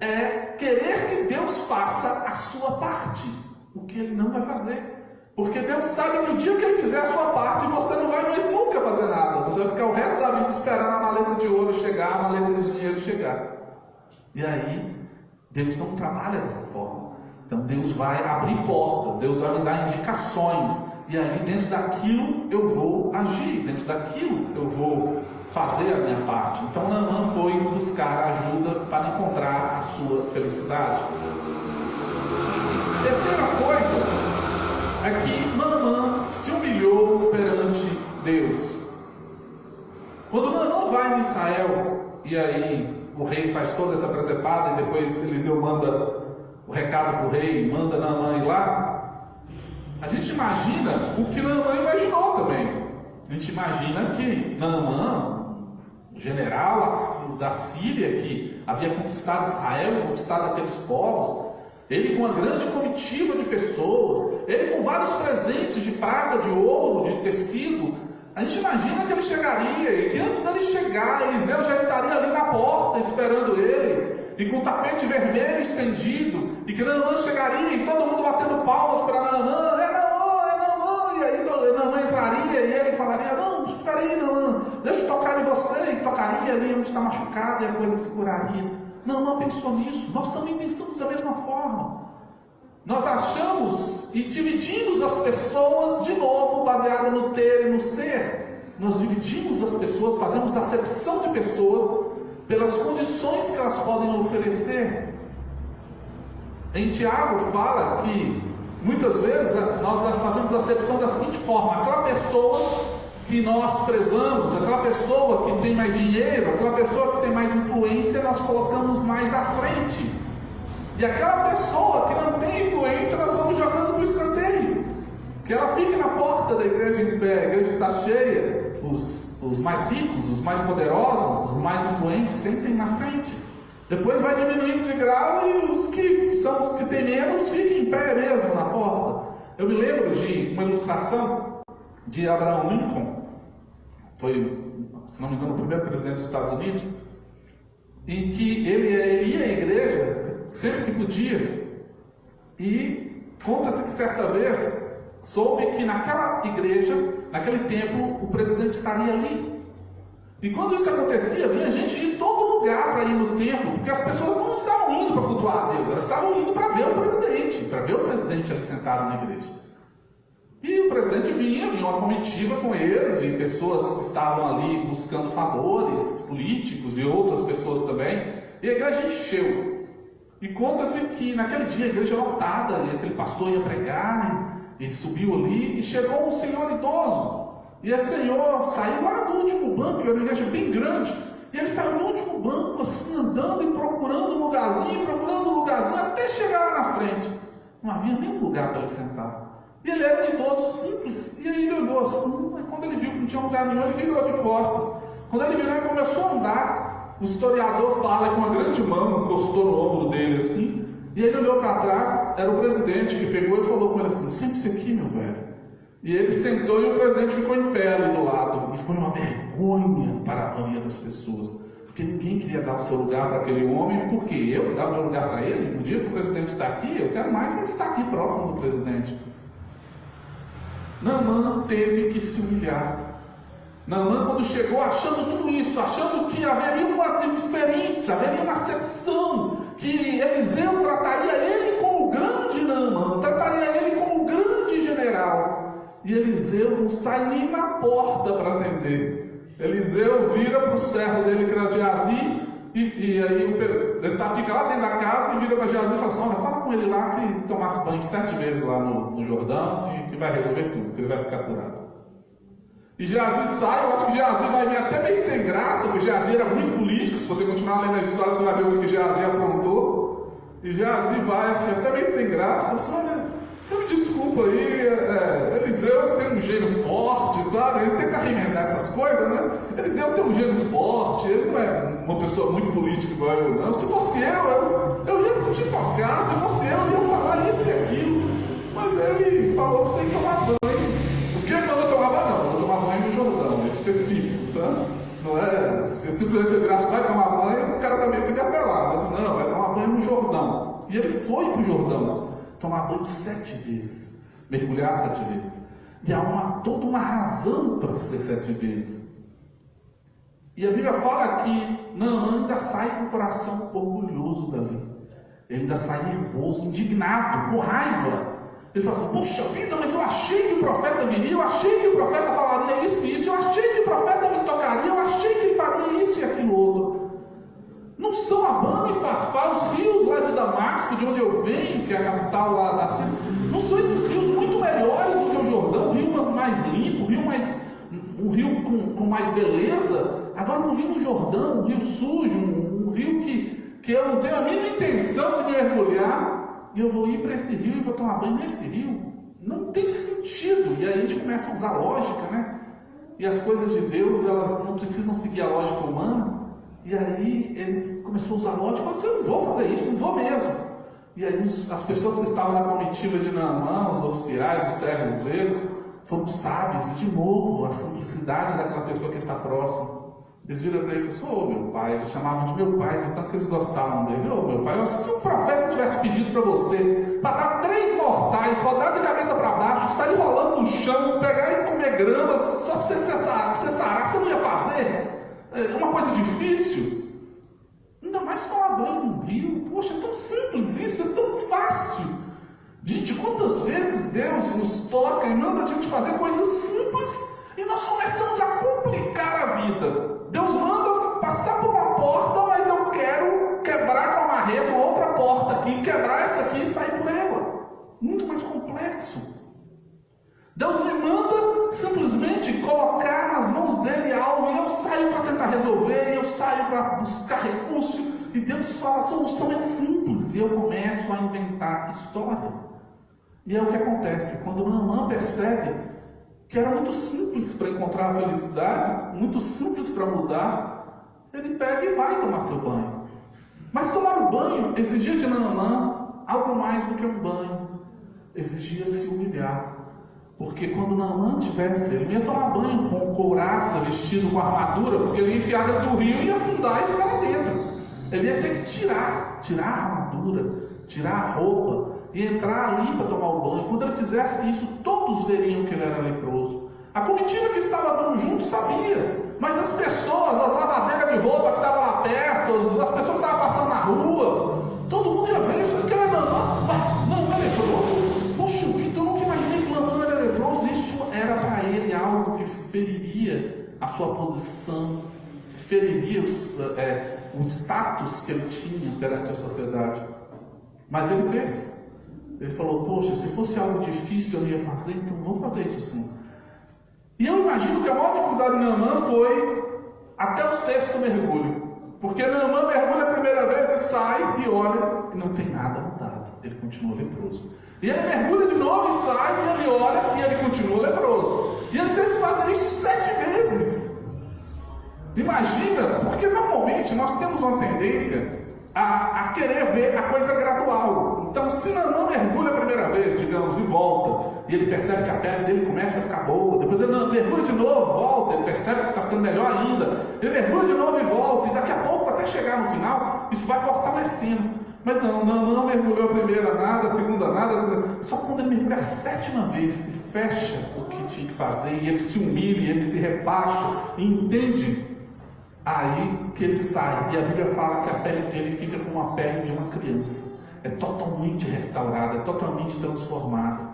S1: é querer que Deus faça a sua parte, o que Ele não vai fazer. Porque Deus sabe que o dia que Ele fizer a sua parte, você não vai mais nunca fazer nada. Você vai ficar o resto da vida esperando a maleta de ouro chegar, a maleta de dinheiro chegar. E aí, Deus não trabalha dessa forma. Então Deus vai abrir portas, Deus vai me dar indicações. E aí dentro daquilo eu vou agir, dentro daquilo eu vou fazer a minha parte. Então Naamã foi buscar ajuda para encontrar a sua felicidade. Terceira coisa é que Naamã se humilhou perante Deus. Quando Naamã vai em Israel, e aí o rei faz toda essa presepada, e depois Eliseu manda o recado para o rei, manda Naamã ir lá, a gente imagina o que Naamã imaginou também. A gente imagina que Naamã, general da Síria, que havia conquistado Israel, conquistado aqueles povos, ele com uma grande comitiva de pessoas, ele com vários presentes de prata, de ouro, de tecido. A gente imagina que ele chegaria, e que antes dele chegar, Eliseu já estaria ali na porta esperando ele, e com o tapete vermelho estendido, e que Naamã chegaria, e todo mundo batendo palmas para Naamã, é Naamã, e aí Naamã entraria, e ele falaria, não, espera aí Naamã, deixa eu tocar em você, e tocaria ali onde está machucado, e a coisa se curaria. Naamã pensou nisso, nós também pensamos da mesma forma. Nós achamos e dividimos as pessoas de novo, baseado no ter e no ser. Nós dividimos as pessoas, fazemos acepção de pessoas pelas condições que elas podem oferecer. Em Tiago fala que muitas vezes nós fazemos acepção da seguinte forma: aquela pessoa que nós prezamos, aquela pessoa que tem mais dinheiro, aquela pessoa que tem mais influência, nós colocamos mais à frente. E aquela pessoa que não tem influência, nós vamos jogando para o escanteio. Que ela fique na porta da igreja em pé, a igreja está cheia, os mais ricos, os mais poderosos, os mais influentes sentem na frente. Depois vai diminuindo de grau e os que são os que têm menos fiquem em pé mesmo na porta. Eu me lembro de uma ilustração de Abraham Lincoln, foi, se não me engano, o primeiro presidente dos Estados Unidos, em que ele ia à igreja sempre que podia, e conta-se que certa vez soube que naquela igreja, naquele templo, o presidente estaria ali. E quando isso acontecia, vinha gente de todo lugar para ir no templo, porque as pessoas não estavam indo para cultuar a Deus, elas estavam indo para ver o presidente ali sentado na igreja. E o presidente vinha uma comitiva com ele, de pessoas que estavam ali buscando favores políticos e outras pessoas também, e a igreja encheu. E conta-se que naquele dia a igreja lotada, e aquele pastor ia pregar, e subiu ali, e chegou um senhor idoso. E esse senhor saiu lá do último banco, era uma igreja bem grande, e ele saiu no último banco, assim, andando e procurando um lugarzinho, até chegar lá na frente. Não havia nenhum lugar para ele sentar. E ele era um idoso simples, e aí ele olhou assim, e quando ele viu que não tinha lugar nenhum, ele virou de costas. Quando ele virou, ele começou a andar. O historiador fala que uma grande mão encostou no ombro dele assim, e ele olhou para trás, era o presidente que pegou e falou com ele assim: sente-se aqui, meu velho. E ele sentou e o presidente ficou em pé ali do lado. E foi uma vergonha para a maioria das pessoas, porque ninguém queria dar o seu lugar para aquele homem. Porque eu dar o meu lugar para ele? No dia que o presidente está aqui, eu quero mais ele estar aqui próximo do presidente. Naamã teve que se humilhar. Naamã, quando chegou achando tudo isso, achando que haveria uma diferença, haveria uma acepção, que Eliseu trataria ele como o grande Naamã, trataria ele como o grande general. E Eliseu não sai nem na porta para atender. Eliseu vira para o servo dele, que era Geazi, e aí ele fica lá dentro da casa e vira para Geazi e fala assim: olha, fala com ele lá que tomasse banho 7 vezes lá no Jordão e que vai resolver tudo, que ele vai ficar curado. E Geazi sai, eu acho que Geazi vai vir até meio sem graça, porque Geazi era muito político. Se você continuar lendo a história, você vai ver o que Geazi aprontou. E Geazi vai, acho que até meio sem graça, fala assim: olha, você me desculpa aí, Eliseu tem um gênio forte, sabe? Ele tenta remendar essas coisas, né? Eliseu tem um gênio forte, ele não é uma pessoa muito política igual eu, não. Se fosse eu ia te tocar, se fosse eu ia falar isso e aquilo. Mas ele falou para você ir tomar banho. Por que ele mandou tomar banho? Não, mandou tomar banho no Jordão, é específico, sabe? Não é simplesmente ele virasse, vai tomar banho, o cara também podia apelar, mas não, vai tomar banho no Jordão. E ele foi para o Jordão tomar banho 7 vezes, mergulhar 7 vezes. E há toda uma razão para ser 7 vezes. E a Bíblia fala que Naamã ainda sai com o coração orgulhoso dali. Ele ainda sai nervoso, indignado, com raiva. Ele fala assim: poxa vida, mas eu achei que o profeta viria, eu achei que o profeta falaria isso e isso, eu achei que o profeta me tocaria, eu achei que ele faria isso e aquilo outro. Não são Abana e Farfá, os rios lá de Damasco, de onde eu venho, que é a capital lá da Síria, não são esses rios muito melhores do que o Jordão, um rio mais limpo, um rio com mais beleza. Agora eu vou vir no Jordão, um rio sujo, um rio que eu não tenho a mínima intenção de me mergulhar, e eu vou ir para esse rio e vou tomar banho nesse rio. Não tem sentido. E aí a gente começa a usar lógica, né? E as coisas de Deus, elas não precisam seguir a lógica humana. E aí ele começou a usar lógica, eu falei assim: eu não vou fazer isso, não vou mesmo. E aí as pessoas que estavam na comitiva de Naamã, os oficiais, os servos dele, foram sábios. E de novo, a simplicidade daquela pessoa que está próxima. Eles viram para ele e falaram assim: ô meu pai, eles chamavam de meu pai, de tanto que eles gostavam dele. Ô meu pai, se o profeta tivesse pedido para você, para dar 3 mortais, rodar de cabeça para baixo, sair rolando no chão, pegar e comer grama, só para você sarar, você não ia fazer? É uma coisa difícil? Ainda mais tomar banho no rio. Poxa, é tão simples isso, é tão fácil. Gente, quantas vezes Deus nos toca e manda a gente fazer coisas simples e nós começamos a complicar a vida. Deus manda passar por uma porta, mas eu quero quebrar com a marreta outra porta aqui, quebrar essa aqui e sair por ela. Muito mais complexo. Deus me manda simplesmente colocar nas mãos dele algo e eu saio para tentar resolver, eu saio para buscar recurso e Deus fala: a solução é simples, e eu começo a inventar história. E é o que acontece quando Naamã percebe que era muito simples para encontrar a felicidade, muito simples para mudar. Ele pega e vai tomar seu banho. Mas tomar o banho exigia de Naamã algo mais do que um banho, exigia se humilhar. Porque quando Naamã tivesse, ele não ia tomar banho com couraça, vestido com armadura, porque ele ia enfiar dentro do rio e ia afundar e ficar lá dentro. Ele ia ter que tirar a armadura, tirar a roupa e entrar ali para tomar o banho. Quando ele fizesse isso, todos veriam que ele era leproso. A comitiva que estava junto sabia, mas as pessoas, as lavadeiras de roupa que estavam lá perto, as pessoas que estavam passando na rua, todo mundo ia ver isso. Que era Naamã? Naamã é leproso? Poxa vida, eu nunca imaginei que Naamã era leproso. Isso era para ele algo que feriria a sua posição, que feriria o status que ele tinha perante a sociedade. Mas ele fez. Ele falou: poxa, se fosse algo difícil eu não ia fazer, então vamos fazer isso sim. E eu imagino que a maior dificuldade de Naamã foi até o 6º mergulho. Porque Naamã mergulha a primeira vez e sai e olha e não tem nada mudado. Ele continua leproso. E ele mergulha de novo e sai e ele olha e ele continua leproso. E ele teve que fazer isso 7 vezes. Imagina, porque normalmente nós temos uma tendência a querer ver a coisa gradual. Então, se Naamã mergulha a primeira vez, digamos, e volta, e ele percebe que a pele dele começa a ficar boa, depois ele mergulha de novo, volta, ele percebe que está ficando melhor ainda, ele mergulha de novo e volta, e daqui a pouco, até chegar no final, isso vai fortalecendo. Mas não, Naamã mergulhou a primeira nada, a segunda nada, só quando ele mergulha a 7ª vez e fecha o que tinha que fazer, e ele se humilha, ele se rebaixa, e entende, aí que ele sai. E a Bíblia fala que a pele dele fica com a pele de uma criança, é totalmente restaurada, é totalmente transformada,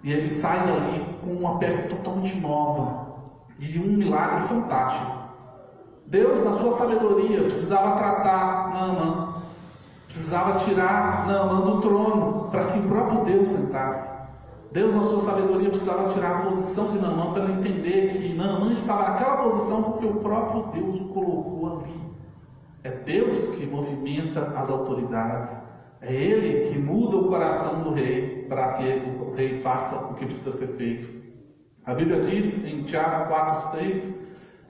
S1: e ele sai dali com uma pele totalmente nova, e um milagre fantástico. Deus, na sua sabedoria, precisava tratar Naamã, precisava tirar Naamã do trono para que o próprio Deus sentasse. Deus, na sua sabedoria, precisava tirar a posição de Naamã para ele entender que Naamã estava naquela posição porque o próprio Deus o colocou ali. É Deus que movimenta as autoridades, é Ele que muda o coração do rei para que o rei faça o que precisa ser feito. A Bíblia diz em Tiago 4,6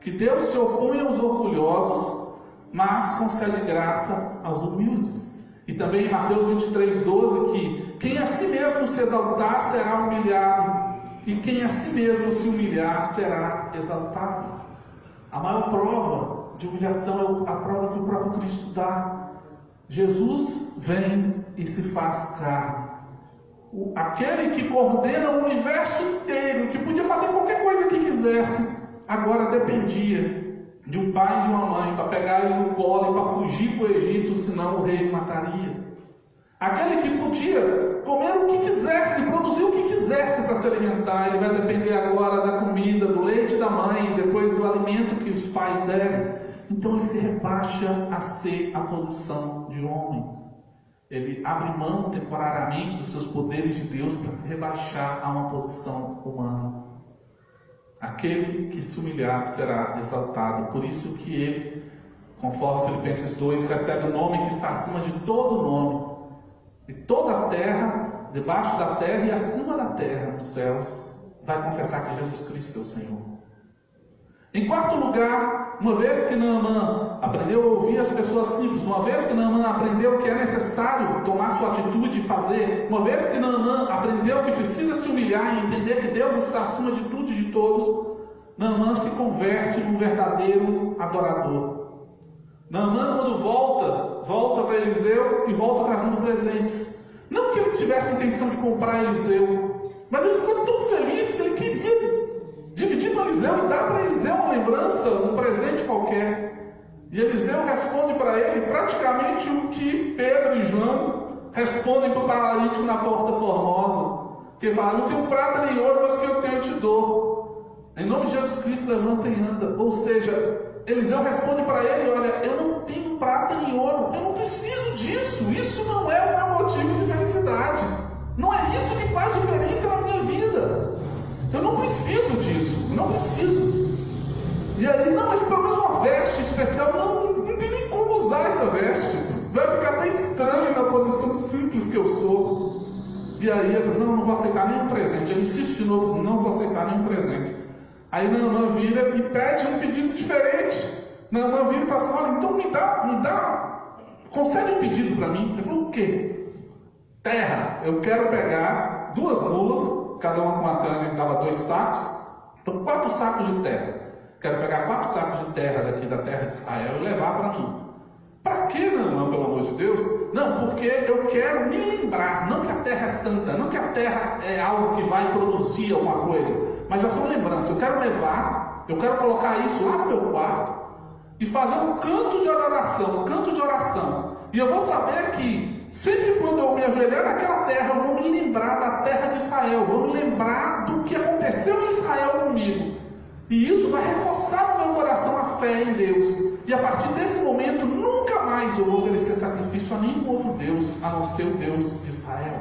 S1: que Deus se opõe aos orgulhosos, mas concede graça aos humildes. E também em Mateus 23,12 que quem a si mesmo se exaltar será humilhado, e quem a si mesmo se humilhar será exaltado. A maior prova de humilhação é a prova que o próprio Cristo dá. Jesus vem e se faz carne. Aquele que coordena o universo inteiro, que podia fazer qualquer coisa que quisesse, agora dependia de um pai e de uma mãe para pegar ele no colo e para fugir para o Egito, senão o rei o mataria. Aquele que podia comer o que quisesse, produzir o que quisesse para se alimentar, ele vai depender agora da comida, do leite da mãe, depois do alimento que os pais derem. Então ele se rebaixa a ser a posição de homem. Ele abre mão temporariamente dos seus poderes de Deus para se rebaixar a uma posição humana. Aquele que se humilhar será exaltado. Por isso que ele, conforme Filipenses 2, recebe o nome que está acima de todo nome. E toda a terra, debaixo da terra e acima da terra, nos céus, vai confessar que Jesus Cristo é o Senhor. Em quarto lugar, uma vez que Naamã aprendeu a ouvir as pessoas simples, uma vez que Naamã aprendeu que é necessário tomar sua atitude e fazer, uma vez que Naamã aprendeu que precisa se humilhar e entender que Deus está acima de tudo e de todos, Naamã se converte num verdadeiro adorador. Naamã, quando volta para Eliseu e volta trazendo presentes. Não que ele tivesse intenção de comprar Eliseu, mas ele ficou tão feliz que ele queria dividir com Eliseu e dar para Eliseu uma lembrança, um presente qualquer. E Eliseu responde para ele praticamente o que Pedro e João respondem para o paralítico na Porta Formosa. Que ele fala: não tenho prata nem ouro, mas o que eu tenho eu te dou. Em nome de Jesus Cristo, levanta e anda. Ou seja, Eliseu responde para ele: olha, eu não tenho prata nem ouro, eu não preciso disso, isso não é o meu motivo de felicidade, não é isso que faz diferença na minha vida, eu não preciso disso, eu não preciso. E aí, não, mas pelo menos uma veste especial, não tem nem como usar essa veste, vai ficar até estranho na posição simples que eu sou. E aí ele fala: não vou aceitar nenhum presente. Ele insiste de novo: não vou aceitar nenhum presente. Aí Naamã vira e pede um pedido diferente. Naamã vira e fala assim: olha, então me dá, concede um pedido para mim. Ele falou: o quê? Terra. Eu quero pegar 2 mulas, cada uma com uma tanga, dava 2 sacos, então 4 sacos de terra. Quero pegar 4 sacos de terra daqui da terra de Israel e levar para mim. Para que, Naamã, pelo amor de Deus? Não, porque eu quero me lembrar, não que a terra é santa, não que a terra é algo que vai produzir alguma coisa, mas vai ser uma lembrança. Eu quero levar, eu quero colocar isso lá no meu quarto e fazer um canto de adoração, um canto de oração. E eu vou saber que sempre quando eu me ajoelhar naquela terra, eu vou me lembrar da terra de Israel, vou me lembrar do que aconteceu em Israel comigo. E isso vai reforçar no meu coração a fé em Deus. E a partir desse momento, nunca mais eu vou oferecer sacrifício a nenhum outro Deus, a não ser o Deus de Israel.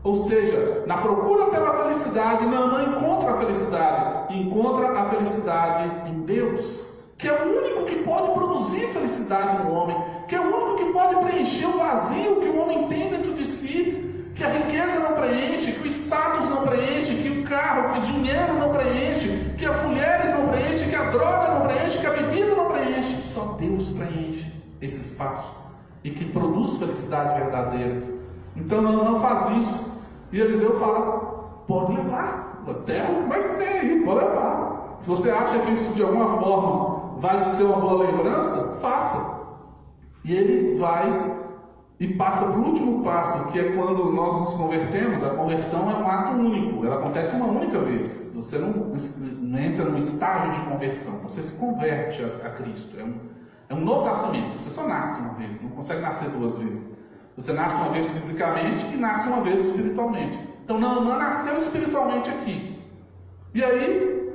S1: Ou seja, na procura pela felicidade, Naamã encontra a felicidade. Encontra a felicidade em Deus, que é o único que pode produzir felicidade no homem, que é o único que pode preencher o vazio que o homem tem dentro de si, que a riqueza não preenche, que o status não preenche, que o carro, que o dinheiro não preenche, que as mulheres não preenchem, que a droga não preenche, que a bebida não preenche. Só Deus preenche esse espaço e que produz felicidade verdadeira. Então não faz isso. E Eliseu fala: pode levar, a terra mais tem aí, pode levar. Se você acha que isso de alguma forma vai ser uma boa lembrança, faça. E ele vai e passa para o último passo, que é quando nós nos convertemos. A conversão é um ato único, ela acontece uma única vez. Você não entra no estágio de conversão, você se converte a Cristo. É um novo nascimento, você só nasce uma vez, não consegue nascer 2 vezes. Você nasce uma vez fisicamente e nasce uma vez espiritualmente. Então Naamã nasceu espiritualmente aqui. E aí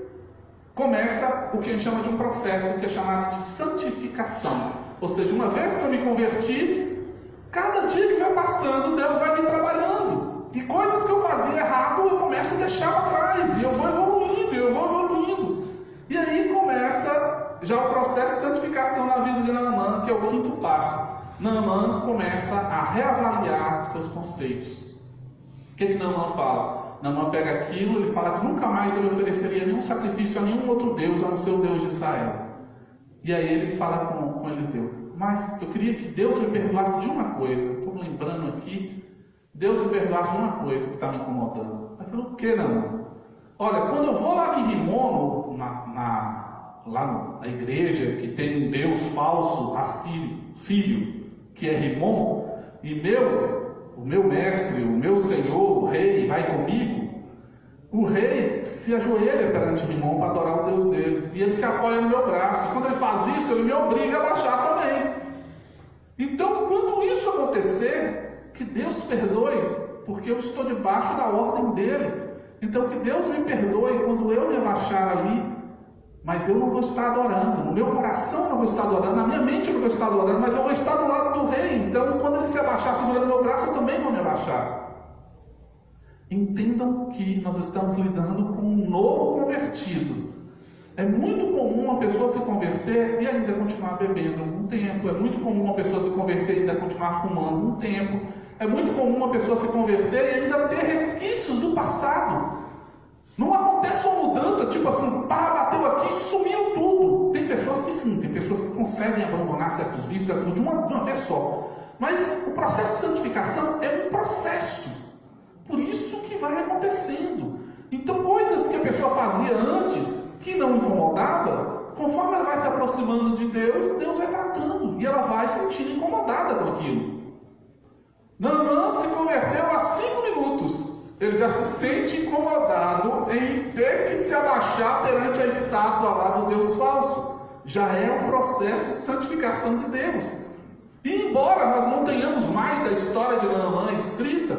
S1: começa o que a gente chama de um processo, que é chamado de santificação. Ou seja, uma vez que eu me converti, cada dia que vai passando, Deus vai me trabalhando. E coisas que eu fazia errado, eu começo a deixar para trás. E eu vou evoluindo. E aí começa já o processo de santificação na vida de Naamã, que é o 5º passo. Naamã começa a reavaliar seus conceitos. O que Naamã fala? Naamã pega aquilo, ele fala que nunca mais ele ofereceria nenhum sacrifício a nenhum outro Deus, a não ser o Deus de Israel. E aí ele fala com Eliseu: mas eu queria que Deus me perdoasse de uma coisa. Estou lembrando aqui, Deus me perdoasse de uma coisa que está me incomodando. Ele falou: o que, Naamã? Olha, quando eu vou lá em Rimon, lá na igreja que tem um Deus falso, sírio, que é Rimon, e o meu mestre, o meu senhor, o rei, vai comigo, o rei se ajoelha perante Rimon para adorar o Deus dele, e ele se apoia no meu braço, e quando ele faz isso, ele me obriga a baixar também. Então, quando isso acontecer, que Deus perdoe, porque eu estou debaixo da ordem dele. Então, que Deus me perdoe quando eu me abaixar ali, mas eu não vou estar adorando, no meu coração eu não vou estar adorando, na minha mente eu não vou estar adorando, mas eu vou estar do lado do rei. Então, quando ele se abaixar segurando meu braço, eu também vou me abaixar. Entendam que nós estamos lidando com um novo convertido. É muito comum uma pessoa se converter e ainda continuar bebendo um tempo. É muito comum uma pessoa se converter e ainda continuar fumando um tempo. É muito comum uma pessoa se converter e ainda ter resquícios do passado. Não acontece uma mudança, tipo assim, bateu aqui e sumiu tudo. Tem pessoas que sim, tem pessoas que conseguem abandonar certos vícios de uma vez só. Mas o processo de santificação é um processo. Por isso que vai acontecendo. Então, coisas que a pessoa fazia antes, que não incomodava, conforme ela vai se aproximando de Deus, Deus vai tratando. E ela vai se sentindo incomodada com aquilo. Naamã se converteu há 5 minutos. Ele já se sente incomodado em ter que se abaixar perante a estátua lá do Deus falso. Já é um processo de santificação de Deus. E embora nós não tenhamos mais da história de Naamã escrita,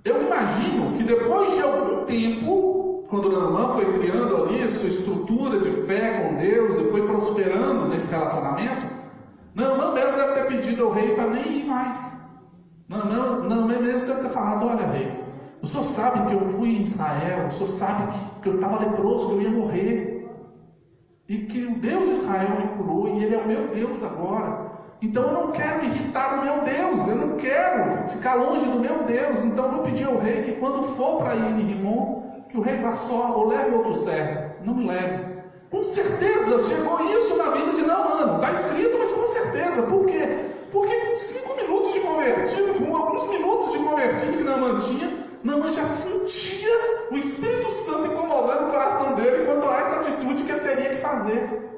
S1: eu imagino que depois de algum tempo, quando Naamã foi criando ali sua estrutura de fé com Deus e foi prosperando nesse relacionamento, Naamã mesmo deve ter pedido ao rei para nem ir mais. Naamã mesmo deve ter falado: olha, rei, o senhor sabe que eu fui em Israel, o senhor sabe que eu estava leproso, que eu ia morrer, e que o Deus de Israel me curou, e Ele é o meu Deus agora. Então eu não quero irritar o meu Deus, eu não quero ficar longe do meu Deus. Então eu vou pedir ao rei que quando for para Rimon, que o rei vá só, ou leve outro servo, não me leve. Com certeza chegou isso na vida de Naamã, não está escrito, mas com certeza. Por quê? Porque com 5 minutos de convertido, com alguns minutos de convertido que Naamã tinha, Naamã já sentia o Espírito Santo incomodando o coração dele quanto a essa atitude que ele teria que fazer.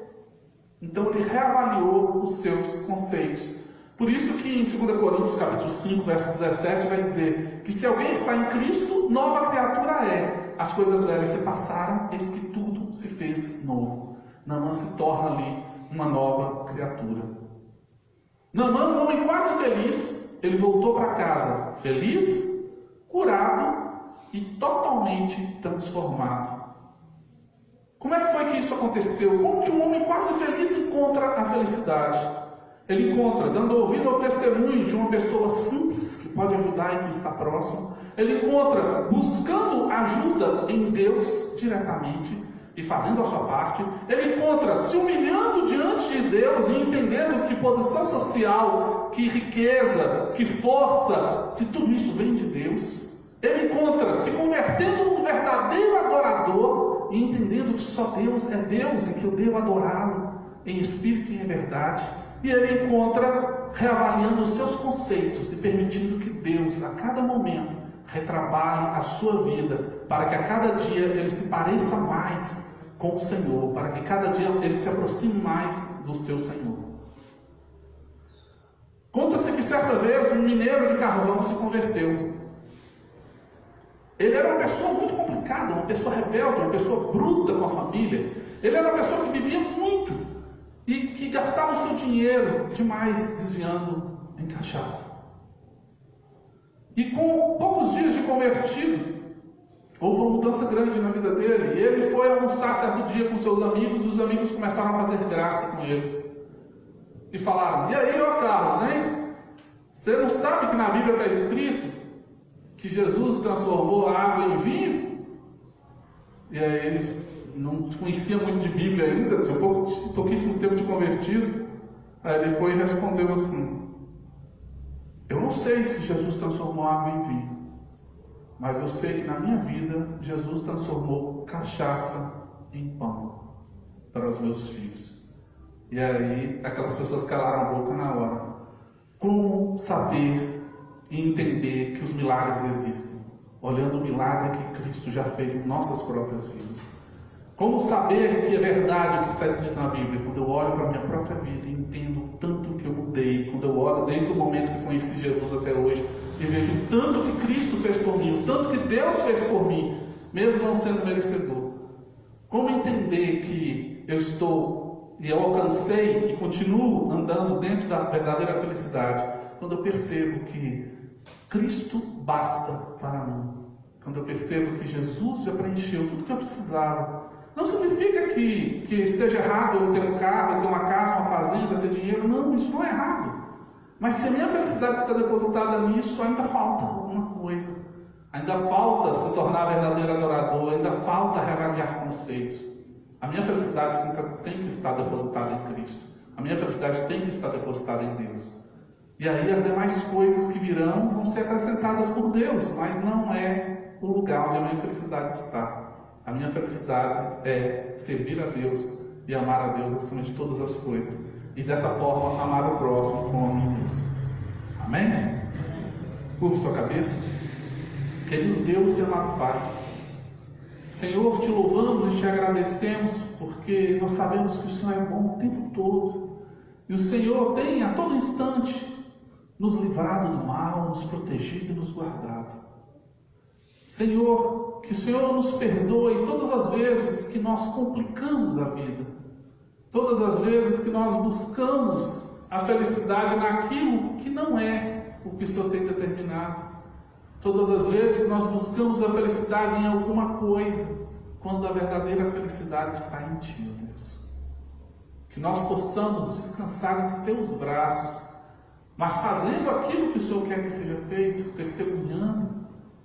S1: Então ele reavaliou os seus conceitos. Por isso que em 2 Coríntios capítulo 5, verso 17, vai dizer que se alguém está em Cristo, nova criatura é. As coisas velhas se passaram, eis que tudo se fez novo. Naamã se torna ali uma nova criatura. Naamã, um homem quase feliz, ele voltou para casa feliz, curado e totalmente transformado. Como é que foi que isso aconteceu? Como que um homem quase feliz encontra a felicidade? Ele encontra dando ouvido ao testemunho de uma pessoa simples que pode ajudar e que está próximo. Ele encontra buscando ajuda em Deus diretamente e fazendo a sua parte. Ele encontra se humilhando diante de Deus e entendendo que posição social, que riqueza, que força, que tudo isso vem de Deus. Ele encontra se convertendo num verdadeiro adorador e entendendo que só Deus é Deus e que eu devo adorá-lo em espírito e em verdade. E ele encontra reavaliando os seus conceitos e permitindo que Deus, a cada momento, retrabalhe a sua vida, para que a cada dia ele se pareça mais com o Senhor, para que cada dia ele se aproxime mais do seu Senhor. Conta-se que certa vez um mineiro de carvão se converteu. Ele era uma pessoa muito complicada, uma pessoa rebelde, uma pessoa bruta com a família. Ele era uma pessoa que bebia muito e que gastava o seu dinheiro demais desviando em cachaça. E com poucos dias de convertido, houve uma mudança grande na vida dele. E ele foi almoçar certo dia com seus amigos, e os amigos começaram a fazer graça com ele. E falaram: e aí, ó Carlos, hein? Você não sabe que na Bíblia está escrito que Jesus transformou a água em vinho? E aí ele não conhecia muito de Bíblia ainda, tinha pouquíssimo tempo de convertido. Aí ele foi e respondeu assim: eu não sei se Jesus transformou água em vinho, mas eu sei que na minha vida Jesus transformou cachaça em pão para os meus filhos. E aí aquelas pessoas calaram a boca na hora. Como saber e entender que os milagres existem, olhando o milagre que Cristo já fez em nossas próprias vidas? Como saber que é verdade o que está escrito na Bíblia? Quando eu olho para a minha própria vida e entendo tanto que eu mudei, quando eu olho desde o momento que conheci Jesus até hoje e vejo o tanto que Cristo fez por mim, o tanto que Deus fez por mim, mesmo não sendo merecedor. Como entender que eu estou e eu alcancei e continuo andando dentro da verdadeira felicidade? Quando eu percebo que Cristo basta para mim. Quando eu percebo que Jesus já preencheu tudo que eu precisava. Não significa que esteja errado eu ter um carro, eu ter uma casa, uma fazenda, ter dinheiro. Não, isso não é errado. Mas se a minha felicidade está depositada nisso, ainda falta alguma coisa. Ainda falta se tornar verdadeiro adorador, ainda falta reavaliar conceitos. A minha felicidade tem que estar depositada em Cristo. A minha felicidade tem que estar depositada em Deus. E aí as demais coisas que virão vão ser acrescentadas por Deus, mas não é o lugar onde a minha felicidade está. A minha felicidade é servir a Deus e amar a Deus acima de todas as coisas. E dessa forma amar o próximo como a mim mesmo. Amém? Curve sua cabeça. Querido Deus e amado Pai, Senhor, te louvamos e te agradecemos porque nós sabemos que o Senhor é bom o tempo todo. E o Senhor tem a todo instante nos livrado do mal, nos protegido e nos guardado. Senhor, que o Senhor nos perdoe todas as vezes que nós complicamos a vida. Todas as vezes que nós buscamos a felicidade naquilo que não é o que o Senhor tem determinado. Todas as vezes que nós buscamos a felicidade em alguma coisa, quando a verdadeira felicidade está em Ti, ó Deus. Que nós possamos descansar em Teus braços, mas fazendo aquilo que o Senhor quer que seja feito, testemunhando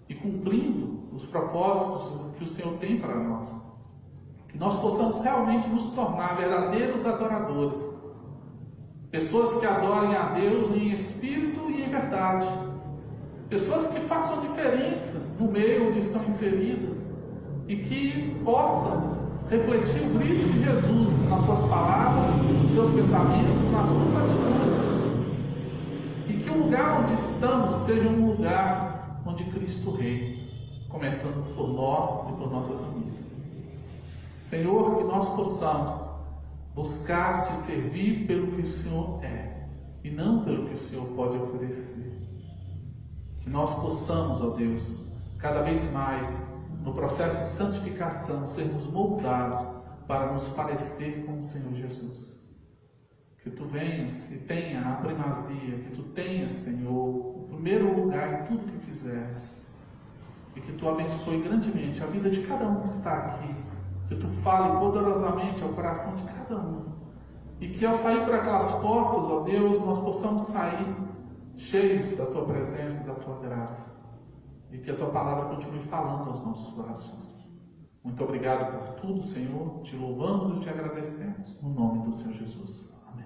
S1: e cumprindo os propósitos que o Senhor tem para nós. Que nós possamos realmente nos tornar verdadeiros adoradores. Pessoas que adorem a Deus em espírito e em verdade. Pessoas que façam diferença no meio onde estão inseridas e que possam refletir o brilho de Jesus nas suas palavras, nos seus pensamentos, nas suas atitudes. E que o lugar onde estamos seja um lugar onde Cristo reina, começando por nós e por nossa família. Senhor, que nós possamos buscar Te servir pelo que o Senhor é e não pelo que o Senhor pode oferecer. Que nós possamos, ó Deus, cada vez mais, no processo de santificação, sermos moldados para nos parecer com o Senhor Jesus. Que Tu venhas e tenha a primazia, que Tu tenhas, Senhor, o primeiro lugar em tudo que fizermos. E que Tu abençoe grandemente a vida de cada um que está aqui. Que Tu fale poderosamente ao coração de cada um. E que ao sair por aquelas portas, ó Deus, nós possamos sair cheios da Tua presença e da Tua graça. E que a Tua palavra continue falando aos nossos corações. Muito obrigado por tudo, Senhor. Te louvamos e te agradecemos. No nome do Senhor Jesus. Amém.